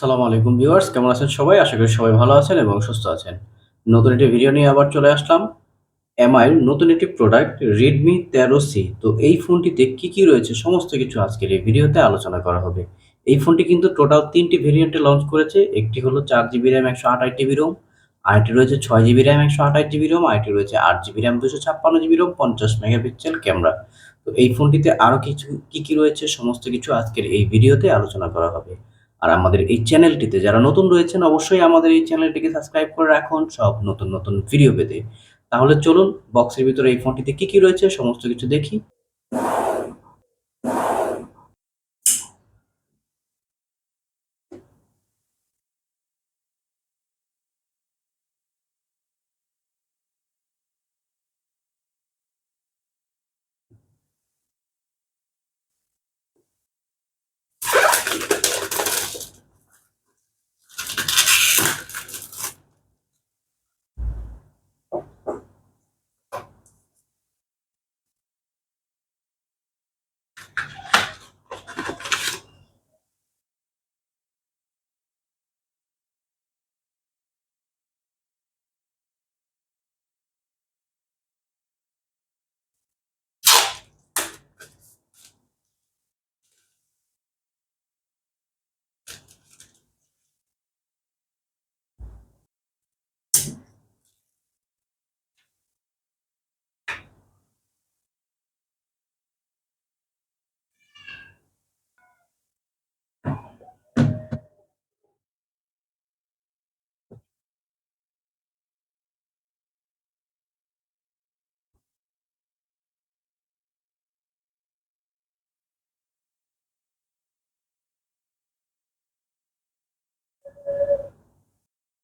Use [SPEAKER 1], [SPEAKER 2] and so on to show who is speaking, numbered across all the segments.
[SPEAKER 1] আসসালামু আলাইকুম ভিউয়ার্স, কেমন আছেন সবাই? আশা করি সবাই ভালো আছেন এবং সুস্থ আছেন। নতুন একটি ভিডিও নিয়ে আবার চলে আসলাম। এমআইয়ের নতুন একটি প্রোডাক্ট Redmi 13C। তো এই ফোনটিতে কি রয়েছে সমস্ত কিছু আজকের এই ভিডিওতে আলোচনা করা হবে। এই ফোনটি কিন্তু টোটাল ৩ টি ভেরিয়েন্টে লঞ্চ করেছে। একটি হলো 4GB RAM 128GB ROM, আরেকটি রয়েছে 6GB RAM 128GB ROM, আরেকটি রয়েছে 8GB RAM 256GB ROM, 50 megapixel camera. তো এই ফোনটিতে আরো কি রয়েছে সমস্ত কিছু আজকের এই ভিডিওতে আলোচনা করা হবে। আর আমাদের এই চ্যানেলটিতে যারা নতুন রয়েছেন অবশ্যই আমাদের এই চ্যানেলটিকে সাবস্ক্রাইব করে রাখুন সব নতুন ভিডিও পেতে। তাহলে চলুন বক্সের ভিতরে এই ফোনটিতে কি রয়েছে সমস্ত কিছু দেখি।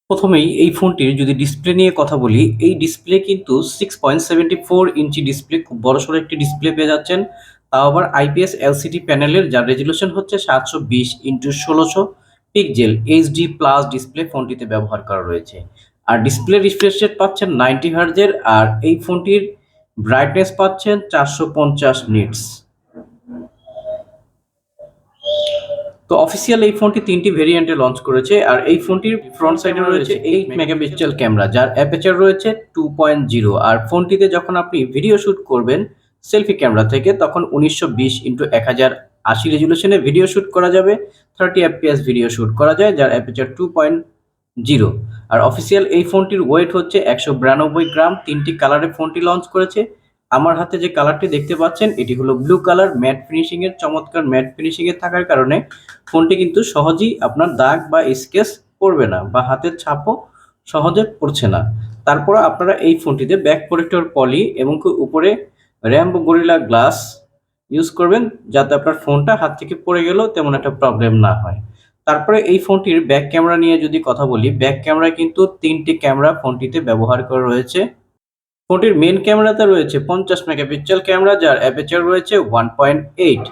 [SPEAKER 1] প্রথমেই এই ফোনটির যদি ডিসপ্লে নিয়ে কথা বলি, এই ডিসপ্লে কিন্তু 6.74 ইঞ্চি ডিসপ্লে, খুব বড়সড় একটি ডিসপ্লে পেয়ে যাচ্ছেন। তাও আবার আইপিএস এলসিডি প্যানেলের, যার রেজুলেশন হচ্ছে 720x1600 pixel HD plus display ফোনটিতে ব্যবহার করা রয়েছে। আর ডিসপ্লে রিফ্রেশ রেট পাচ্ছেন 90 হার্জের, আর এই ফোনটির ব্রাইটনেস পাচ্ছেন 450 নিটস। তো অফিসিয়াল এই ফোনটি ৩টি ভেরিয়েন্টে লঞ্চ করেছে। আর এই ফোনটির ফ্রন্ট সাইডে রয়েছে 8 মেগাপিক্সেল ক্যামেরা, যার অ্যাপারচার রয়েছে 2.0। আর ফোনটিতে যখন আপনি ভিডিও শুট করবেন সেলফি ক্যামেরা থেকে, তখন 1920x1080 রেজুলেশনে ভিডিও শুট করা যাবে। 30 এফপিএস ভিডিও শুট করা যায়, যার অ্যাপারচার 2.0। আর অফিসিয়াল এই ফোনটির ওয়েট হচ্ছে 192 গ্রাম। 3টি কালারে ফোনটি লঞ্চ করেছে। আমার হাতে যে কালারটি দেখতে পাচ্ছেন এটি হলো ব্লু কালার। ম্যাট ফিনিশিং এর, চমৎকার ম্যাট ফিনিশিং এর থাকার কারণে ফোনটি কিন্তু সহজেই আপনার দাগ বা স্কেচ পড়বে না, বা হাতের ছাপও সহজে পড়ছে না। তারপরে আপনারা এই ফোনটিতে ব্যাক প্রোটেক্টর পলি এবং উপরে র্যাম্বো গরিলা গ্লাস ইউজ করবেন, যাতে আপনার ফোনটা হাত থেকে পড়ে গেলেও তেমন একটা প্রবলেম না হয়। তারপরে এই ফোনটির ব্যাক ক্যামেরা নিয়ে যদি কথা বলি, ব্যাক ক্যামেরা কিন্তু 3টি ক্যামেরা ফোনটিতে ব্যবহার করা রয়েছে। ফোনটির মেইন ক্যামেরাতে রয়েছে 50 মেগাপিক্সেল ক্যামেরা, যার অ্যাপারচার রয়েছে 1.8।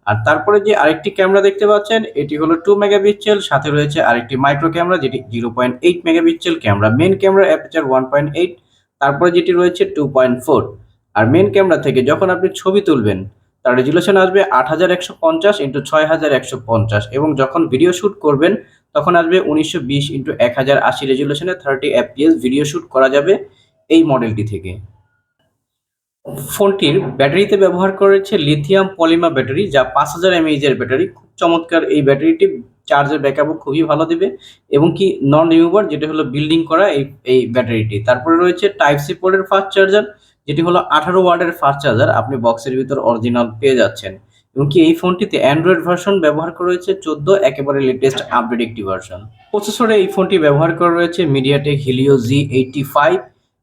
[SPEAKER 1] আর তারপরে যে আরেকটি ক্যামেরা দেখতে পাচ্ছেন এটি হলো 2 মেগাপিক্সেল, সাথে রয়েছে আরেকটি মাইক্রো ক্যামেরা যেটি 0.8 megapixel camera. Main camera aperture 1.8, তারপরে যেটি রয়েছে 2.4। আর মেইন ক্যামেরা থেকে যখন আপনি ছবি তুলবেন তার রেজুলেশন আসবে 8150x6150, এবং যখন ভিডিও শুট করবেন তখন আসবে 1920x1080 রেজুলেশনে 30 এফপিএস ভিডিও শুট করা যাবে এই মডেলটি থেকে। ফোনটির ব্যাটারিতে ব্যবহার করেছে লিথিয়াম পলিমার ব্যাটারি, যা 5000 এমএইচ এর ব্যাটারি। খুব চমৎকার এই ব্যাটারিটি, চার্জের ব্যাকআপও খুবই ভালো দিবে, এবং কি নন রিমুভার, যেটা হলো বিল্ডিং করা এই ব্যাটারিটি। তারপরে রয়েছে টাইপ সি পোর্টের ফাস্ট চার্জার, যেটি হলো 18 ওয়াটের ফাস্ট চার্জার, আপনি বক্সের ভিতর অরিজিনাল পেয়ে যাচ্ছেন। এবং কি এই ফোনটিতে অ্যান্ড্রয়েড ভার্সন ব্যবহার করা রয়েছে 14, একেবারে লেটেস্ট আপডেট একটি ভার্সন। প্রসেসরে এই ফোনটি ব্যবহার করা রয়েছে মিডিয়াটেক হিলিও G85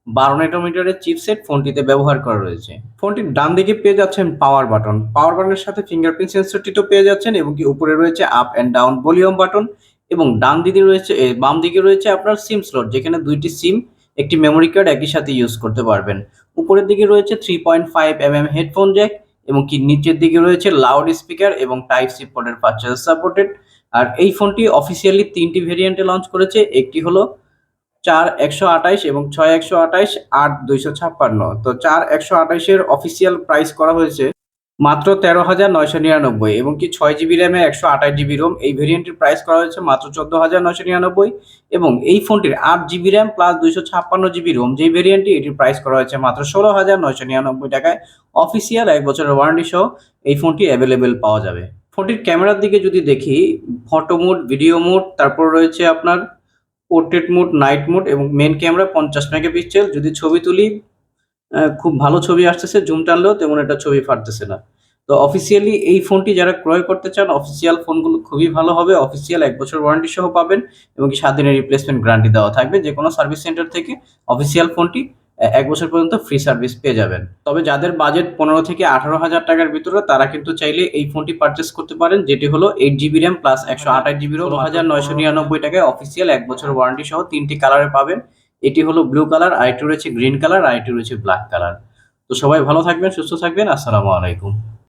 [SPEAKER 1] 12 ন্যানোমিটারের চিপসেট ফোনটিতে ব্যবহার করা রয়েছে। ফোনটির ডান দিকে পেয়ে যাচ্ছেন পাওয়ার বাটন, পাওয়ার বাটনের সাথে ফিঙ্গারপ্রিন্ট সেন্সরটিও পেয়ে যাচ্ছেন, এবং কি উপরে রয়েছে up and down volume button, এবং বাম দিকে রয়েছে আপনার সিম স্লট, যেখানে 2টি সিম, একটি মেমোরি কার্ড একই সাথে ইউজ করতে পারবেন। উপরের দিকে রয়েছে 3.5 হেডফোন জ্যাক, এবং কি নিচের দিকে রয়েছে লাউড স্পিকার এবং টাইপ সি পোর্টের ফাস্ট চার্জার সাপোর্টেড। আর এই ফোনটি অফিসিয়ালি 3টি ভেরিয়েন্টে লঞ্চ করেছে। একটি হলো 4128 এবং 6128, 8256। তো 4128 এর অফিসিয়াল প্রাইস করা হয়েছে মাত্র 13,999 এবং কি 6 জিবি র্যামে 128 জিবি রোম। এই ভেরিয়েন্টের প্রাইস করা হয়েছে মাত্র 14,999 এবং এই ফোনটির 8 GB RAM plus 256 GB ROM যেই ভেরিয়েন্টটি এটির প্রাইস করা হয়েছে মাত্র 16,999 টাকায়। অফিসিয়াল 1 বছরের ওয়ারেন্টি সহ এই ফোনটি অ্যাভেলেবেল পাওয়া যাবে। ফোনটির ক্যামেরার দিকে যদি দেখি, ফটো মোড, ভিডিও মোড, তারপর রয়েছে আপনার পোর্ট্রেট মোড, নাইট মোড এবং মেইন ক্যামেরা 50 মেগাপিক্সেল। যদি ছবি তুলি খুব ভালো ছবি আসতেছে, জুম টানলেও তেমন একটা ছবি ফাটতেছে না। তো অফিসিয়ালি এই ফোনটি যারা ক্রয় করতে চান, অফিসিয়াল ফোনগুলো খুবই ভালো হবে। অফিসিয়াল ১ বছর ওয়ারেন্টি সহ পাবেন এবং কি ৭ দিনের রিপ্লেসমেন্ট গ্যারান্টি দেওয়া থাকবে। যেকোনো সার্ভিস সেন্টার থেকে অফিসিয়াল ফোনটি ১ বছর পর্যন্ত ফ্রি সার্ভিস পেয়ে যাবেন। তবে যাদের বাজেট ১৫ থেকে ১৮,০০০ টাকার ভিতরে তারা কিন্তু চাইলে এই ফোনটি পারচেজ করতে পারেন, যেটি হলো 8 GB RAM plus 128 GB ROM. ১৬,৯৯৯ টাকায় অফিসিয়াল ১ বছর ওয়ারেন্টি সহ ৩টি কালারে পাবেন। এটি হলো ব্লু কালার, আরেকটি রয়েছে গ্রিন কালার, আরেকটি রয়েছে ব্ল্যাক কালার। তো সবাই ভালো থাকবেন, সুস্থ থাকবেন। আসসালামু আলাইকুম।